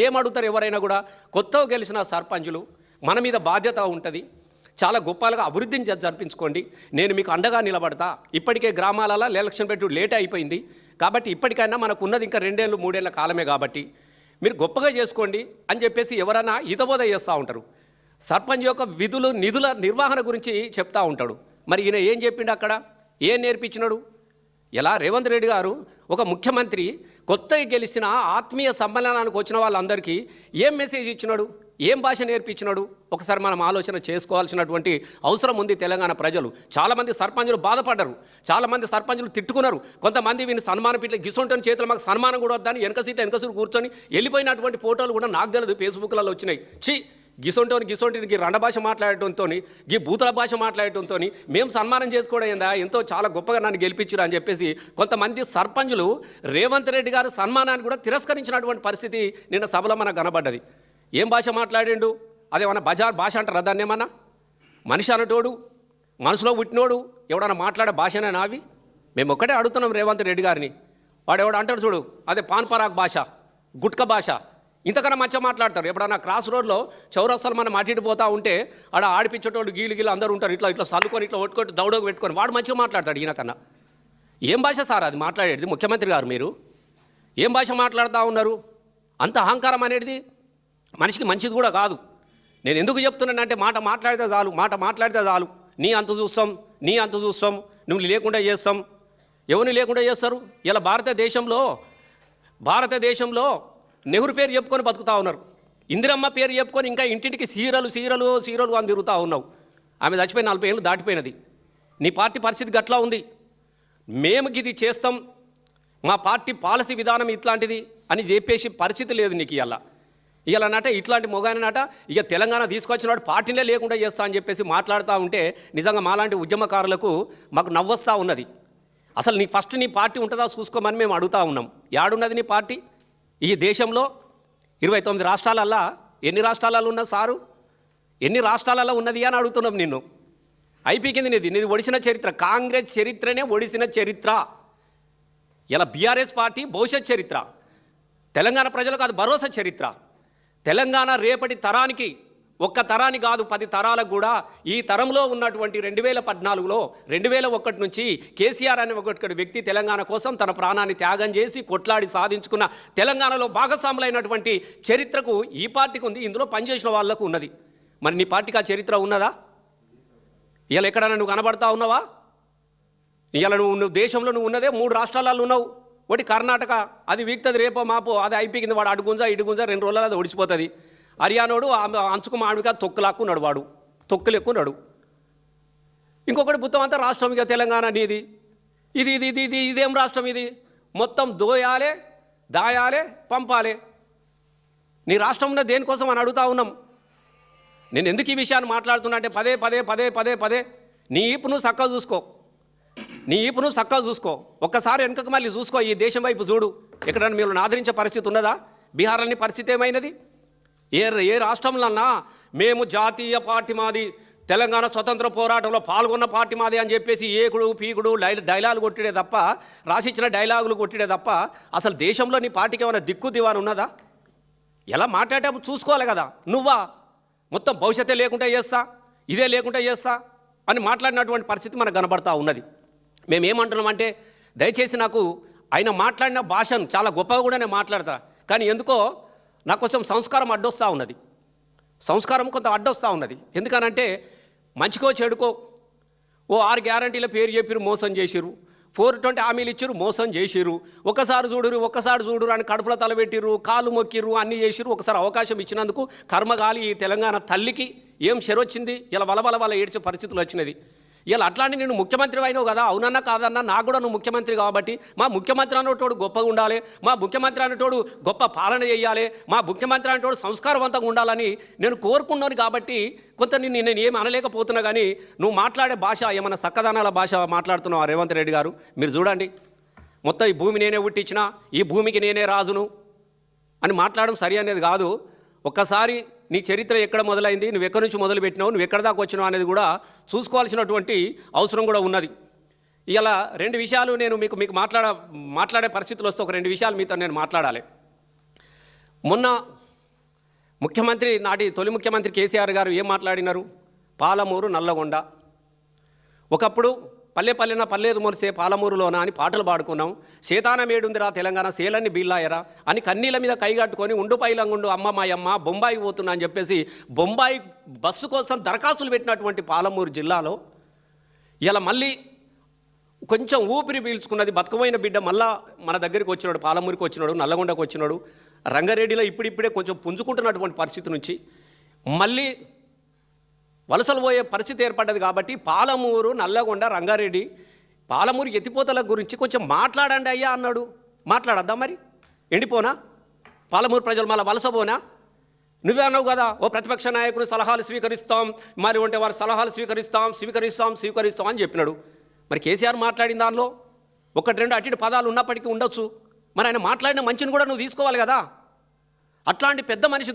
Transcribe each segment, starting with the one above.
ఏమడుగుతారు ఎవరైనా కూడా? కొత్తగా గెలిచిన సర్పంచులు మన మీద బాధ్యత ఉంటుంది, చాలా గొప్పలుగా అభివృద్ధిని జరిపించుకోండి, నేను మీకు అండగా నిలబడతా, ఇప్పటికే గ్రామాలలో ఎలక్షన్ పెట్టి లేట్ అయిపోయింది కాబట్టి ఇప్పటికైనా మనకు ఉన్నది ఇంకా 2 ఏళ్ళు 3 ఏళ్ళ కాలమే కాబట్టి మీరు గొప్పగా చేసుకోండి అని చెప్పేసి ఎవరైనా హితబోధ చేస్తూ ఉంటారు. సర్పంచ్ యొక్క విధులు నిధుల నిర్వహణ గురించి చెప్తా ఉంటాడు. మరి ఈయన ఏం చెప్పిండు అక్కడ? ఏం నేర్పించినాడు? ఎలా రేవంత్ రెడ్డి గారు ఒక ముఖ్యమంత్రి కొత్తగా గెలిచిన ఆత్మీయ సమ్మేళనానికి వచ్చిన వాళ్ళందరికీ ఏం మెసేజ్ ఇచ్చినాడు, ఏం భాష నేర్పించినాడు? ఒకసారి మనం ఆలోచన చేసుకోవాల్సినటువంటి అవసరం ఉంది. తెలంగాణ ప్రజలు చాలామంది సర్పంచులు బాధపడ్డారు, చాలామంది సర్పంచులు తిట్టుకున్నారు. కొంతమంది వీని సన్మాన పీట్ల గిసొంటని చేతులు మాకు సన్మానం కూడా వద్దని వెనకసూరు కూర్చొని వెళ్ళిపోయినటువంటి ఫోటోలు కూడా నాకు తెలియదు ఫేస్బుక్లలో వచ్చినాయి. గిసొంటికి రండ భాష మాట్లాడటంతో, గీ భూతల భాష మాట్లాడటంతో మేము సన్మానం చేసుకోవడం ఏందా, ఎంతో చాలా గొప్పగా నన్ను గెలిపించారు అని చెప్పేసి కొంతమంది సర్పంచులు రేవంత్ రెడ్డి గారు సన్మానాన్ని కూడా తిరస్కరించినటువంటి పరిస్థితి నిన్న సభలో మనకు కనబడ్డది. ఏం భాష మాట్లాడిండు? అదేమన్నా బజార్ భాష అంటారా దాన్ని? ఏమన్నా మనిషి అనటోడు, మనసులో పుట్టినోడు ఎవడన్నా మాట్లాడే భాషనే నావి? మేము ఒక్కటే అడుగుతున్నాం రేవంత్ రెడ్డి గారిని. వాడు ఎవడు అంటాడు చూడు, అదే పాన్ పరాగ్ భాష, గుట్క భాష, ఇంతకన్నా మంచిగా మాట్లాడతారు. ఎప్పుడన్నా క్రాస్ రోడ్లో చౌరస్తాలు మనం అటిపోతూ ఉంటే ఆడ ఆడిపించేటోళ్ళు గీలు అందరూ ఉంటారు, ఇట్లా సల్లుకొని ఇట్లా ఒట్టుకొని దౌడకు పెట్టుకొని వాడు మంచిగా మాట్లాడతాడు. ఈయనకన్నా ఏం భాష సార్ అది మాట్లాడేది? ముఖ్యమంత్రి గారు మీరు ఏం భాష మాట్లాడుతూ ఉన్నారు? అంత అహంకారం అనేది మనిషికి మంచిది కూడా కాదు. నేను ఎందుకు చెప్తున్నానంటే మాట మాట్లాడితే చాలు, నీ అంత చూస్తాం, నువ్వు లేకుండా చేస్తాం. ఎవరిని లేకుండా చేస్తారు? ఇలా భారతదేశంలో నెహ్రూ పేరు చెప్పుకొని బతుకుతా ఉన్నారు, ఇందిరమ్మ పేరు చెప్పుకొని ఇంకా ఇంటింటికి సీరలు అని తిరుగుతూ ఉన్నావు. ఆమె చచ్చిపోయి 40 ఏళ్ళు దాటిపోయినది. నీ పార్టీ పరిస్థితి గట్లా ఉంది. మేము ఇది చేస్తాం, మా పార్టీ పాలసీ విధానం ఇట్లాంటిది అని చెప్పేసి పరిస్థితి లేదు నీకు. ఇలానట ఇట్లాంటి మొగానట ఇక తెలంగాణ తీసుకొచ్చినవాడు పార్టీనే లేకుండా చేస్తా అని చెప్పేసి మాట్లాడుతూ ఉంటే నిజంగా మాలాంటి ఉద్యమకారులకు మాకు నవ్వొస్తూ ఉన్నది. అసలు నీ పార్టీ ఉంటుందా చూసుకోమని మేము అడుగుతూ ఉన్నాం. యాడున్నది నీ పార్టీ? ఈ దేశంలో 29 రాష్ట్రాలల్లో ఎన్ని రాష్ట్రాలలో ఉన్న సారు? ఎన్ని రాష్ట్రాలలో ఉన్నది అని అడుగుతున్నాం నిన్ను. అయిపోయింది నీది ఒడిసిన చరిత్ర, కాంగ్రెస్ చరిత్రనే ఒడిసిన చరిత్ర. ఇలా బీఆర్ఎస్ పార్టీ భవిష్యత్ చరిత్ర, తెలంగాణ ప్రజలకు అది భరోసా చరిత్ర. తెలంగాణ రేపటి తరానికి, ఒక్క తరానికి కాదు 10 తరాలకు కూడా ఈ తరంలో ఉన్నటువంటి 2014లో 2001 నుంచి కేసీఆర్ అనే ఒక వ్యక్తి తెలంగాణ కోసం తన ప్రాణాన్ని త్యాగం చేసి కొట్లాడి సాధించుకున్న తెలంగాణలో భాగస్వాములైనటువంటి చరిత్రకు ఈ పార్టీకి ఉంది, ఇందులో పనిచేసిన వాళ్లకు ఉన్నది. మరి నీ పార్టీకి ఆ చరిత్ర ఉన్నదా? ఇలా ఎక్కడైనా నువ్వు కనబడతా ఉన్నావా? ఇలా నువ్వు దేశంలో నువ్వు ఉన్నదే 3 రాష్ట్రాలలో ఉన్నావు. ఒకటి కర్ణాటక, అది వీక్తుంది రేపో మాపో, అది అయిపోయింది. వాడు అడుగుంజా 2 రోజులలో అది ఒడిచిపోతుంది. హర్యానాడు అంచుకు మామిడిగా తొక్కులాక్కున్నాడు, వాడు తొక్కులెక్కున్నాడు. ఇంకొకటి మొత్తం అంతా రాష్ట్రం ఇక తెలంగాణ నీది. ఇదేం రాష్ట్రం ఇది? మొత్తం దోయాలే, దాయాలే, పంపాలే. నీ రాష్ట్రం ఉన్న దేనికోసం అని అడుగుతా ఉన్నాం. నేను ఎందుకు ఈ విషయాన్ని మాట్లాడుతున్నా అంటే పదే నీ ఈపు నువ్వు చక్కగా చూసుకో, ఒక్కసారి వెనుకకు మళ్ళీ చూసుకో, ఈ దేశం వైపు చూడు. ఎక్కడన్నా మీరు ఆదరించే పరిస్థితి ఉన్నదా? బీహార్లోని పరిస్థితి ఏమైనది? ఏ రాష్ట్రంలోన్నా మేము జాతీయ పార్టీ మాది, తెలంగాణ స్వతంత్ర పోరాటంలో పాల్గొన్న పార్టీ మాది అని చెప్పేసి ఏకుడు పీకుడు డైలాగులు కొట్టిడే తప్ప, రాసిచ్చిన డైలాగులు కొట్టిడే తప్ప అసలు దేశంలో నీ పార్టీకి ఏమైనా దిక్కు దివాను ఉన్నదా? ఎలా మాట్లాడేటప్పుడు చూసుకోవాలి కదా. నువ్వా మొత్తం భవిష్యత్తే లేకుండా చేస్తా, ఇదే లేకుండా చేస్తా అని మాట్లాడినటువంటి పరిస్థితి మనకు కనబడతా ఉన్నది. మేమేమంటున్నామంటే దయచేసి నాకు ఆయన మాట్లాడిన భాషను చాలా గొప్పగా కూడా నేను మాట్లాడతా, కానీ ఎందుకో నాకు కొంచెం సంస్కారం అడ్డొస్తూ ఉన్నది. సంస్కారం కొంత అడ్డొస్తూ ఉన్నది. ఎందుకనంటే మంచికో చెడుకో 6 గ్యారంటీల పేరు చెప్పిరు, మోసం చేసిరు. 420 హామీలు ఇచ్చిరు, మోసం చేసిరు. ఒక్కసారి చూడురు అని కడుపులో తలబెట్టిరు, కాళ్ళు మొక్కిరు, అన్నీ చేసిరు. ఒకసారి అవకాశం ఇచ్చినందుకు కర్మగాలి ఈ తెలంగాణ తల్లికి ఏం చెరొచ్చింది? ఇలా వల ఏడ్చే పరిస్థితులు వచ్చినది. ఇలా అట్లాంటి నేను ముఖ్యమంత్రి అయినావు కదా, అవునన్నా కాదన్నా నాకు కూడా నువ్వు ముఖ్యమంత్రి కాబట్టి మా ముఖ్యమంత్రి అనేటోడు గొప్పగా ఉండాలి, మా ముఖ్యమంత్రి అనేటోడు గొప్ప పాలన చేయాలి, మా ముఖ్యమంత్రి అనేటోడు సంస్కారవంతంగా ఉండాలని నేను కోరుకున్నాను. కాబట్టి కొంత నేను ఏమి అనలేకపోతున్నా, కానీ నువ్వు మాట్లాడే భాష ఏమైనా చక్కదనాల భాష మాట్లాడుతున్నావు రేవంత్ రెడ్డి గారు. మీరు చూడండి, మొత్తం ఈ భూమి నేనే పుట్టించిన, ఈ భూమికి నేనే రాజును అని మాట్లాడడం సరి అనేది కాదు. ఒక్కసారి నీ చరిత్ర ఎక్కడ మొదలైంది, నువ్వు ఎక్కడి నుంచి మొదలుపెట్టినావు, నువ్వు ఎక్కడ దాకా వచ్చినావు అనేది కూడా చూసుకోవాల్సినటువంటి అవసరం కూడా ఉన్నది. ఇలా 2 విషయాలు నేను మీకు మాట్లాడే పరిస్థితులు వస్తే ఒక 2 విషయాలు మీతో నేను మాట్లాడాలి. మొన్న ముఖ్యమంత్రి తొలి ముఖ్యమంత్రి కేసీఆర్ గారు ఏం మాట్లాడినారు? పాలమూరు నల్లగొండ, ఒకప్పుడు పల్లె పల్లెన పల్లెదు మొలిసే పాలమూరులోన అని పాటలు పాడుకున్నాం. శేతానమేడుందిరా తెలంగాణ సేలన్ని బీల్లాయరా అని కన్నీళ్ళ మీద కైగట్టుకొని ఉండుపైలంగుండు అమ్మ మాయమ్మ బొంబాయి పోతున్నా అని చెప్పేసి బొంబాయి బస్సు కోసం దరఖాస్తులు పెట్టినటువంటి పాలమూరు జిల్లాలో ఇలా మళ్ళీ కొంచెం ఊపిరి పీల్చుకున్నది బతుకమైన బిడ్డ మళ్ళా మన దగ్గరికి వచ్చినాడు, పాలమూరికి వచ్చినాడు, నల్లగొండకు వచ్చినాడు. రంగారెడ్డిలో ఇప్పుడిప్పుడే కొంచెం పుంజుకుంటున్నటువంటి పరిస్థితి నుంచి మళ్ళీ వలసలు పోయే పరిస్థితి ఏర్పడ్డది. కాబట్టి పాలమూరు, నల్లగొండ, రంగారెడ్డి, పాలమూరు ఎత్తిపోతల గురించి కొంచెం మాట్లాడండి అయ్యా అన్నాడు. మాట్లాడద్దా మరి? ఎండిపోనా పాలమూరు ప్రజలు మళ్ళీ వలస పోనా? నువ్వే అన్నావు కదా, ఓ ప్రతిపక్ష నాయకులు సలహాలు స్వీకరిస్తాం, మరి ఉంటే వారి సలహాలు స్వీకరిస్తాం అని చెప్పినాడు. మరి కేసీఆర్ మాట్లాడిన దానిలో ఒకటి రెండు అటు పదాలు ఉన్నప్పటికీ ఉండొచ్చు. మరి ఆయన మాట్లాడిన మంచిని కూడా నువ్వు తీసుకోవాలి కదా. అట్లాంటి పెద్ద మనిషి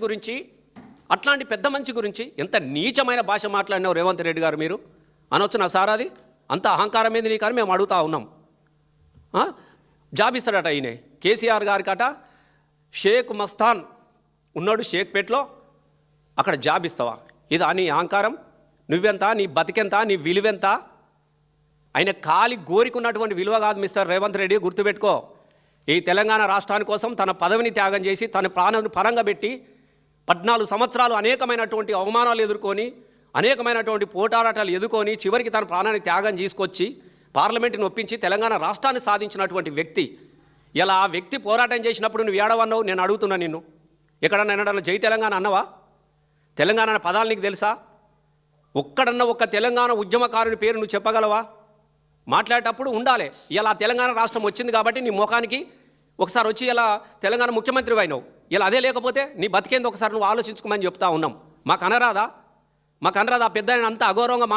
గురించి ఎంత నీచమైన భాష మాట్లాడినావు రేవంత్ రెడ్డి గారు మీరు అనొచ్చు నా సార్. అది అంత అహంకారం ఏంది నీకని మేము అడుగుతా ఉన్నాం. జాబ్ ఇస్తాడట ఈయన కేసీఆర్ గారికట. షేక్ మస్తాన్ ఉన్నాడు షేక్పేట్లో, అక్కడ జాబ్ ఇస్తావా? ఇది నీ అహంకారం? నువ్వెంత, నీ బతికెంత, నీ విలువెంత? ఆయన కాలి గోరికున్నటువంటి విలువ కాదు మిస్టర్ రేవంత్ రెడ్డి, గుర్తుపెట్టుకో. ఈ తెలంగాణ రాష్ట్రాని కోసం తన పదవిని త్యాగం చేసి తన ప్రాణాన్ని పరంగా పెట్టి 14 సంవత్సరాలు అనేకమైనటువంటి అవమానాలు ఎదుర్కొని అనేకమైనటువంటి పోటారాటాలు ఎదుర్కొని చివరికి తన ప్రాణాన్ని త్యాగం చేసుకొచ్చి పార్లమెంటుని ఒప్పించి తెలంగాణ రాష్ట్రాన్ని సాధించినటువంటి వ్యక్తి. ఇలా ఆ వ్యక్తి పోరాటం చేసినప్పుడు నువ్వు ఏడవన్నావు? నేను అడుగుతున్నా నిన్ను. ఎక్కడన్నా జై తెలంగాణ అన్నవా? తెలంగాణ అనే పదాలు నీకు తెలుసా? ఒక్క తెలంగాణ ఉద్యమకారుని పేరు నువ్వు చెప్పగలవా? మాట్లాడేటప్పుడు ఉండాలి. ఇలా తెలంగాణ రాష్ట్రం వచ్చింది కాబట్టి నీ ముఖానికి ఒకసారి వచ్చి ఇలా తెలంగాణ ముఖ్యమంత్రి అయినావు. ఇలా అదే లేకపోతే నీ బతికేంది ఒకసారి నువ్వు ఆలోచించుకోమని చెప్తా ఉన్నాం. మాకు అనరాదా? పెద్ద అంతా అగౌరవంగా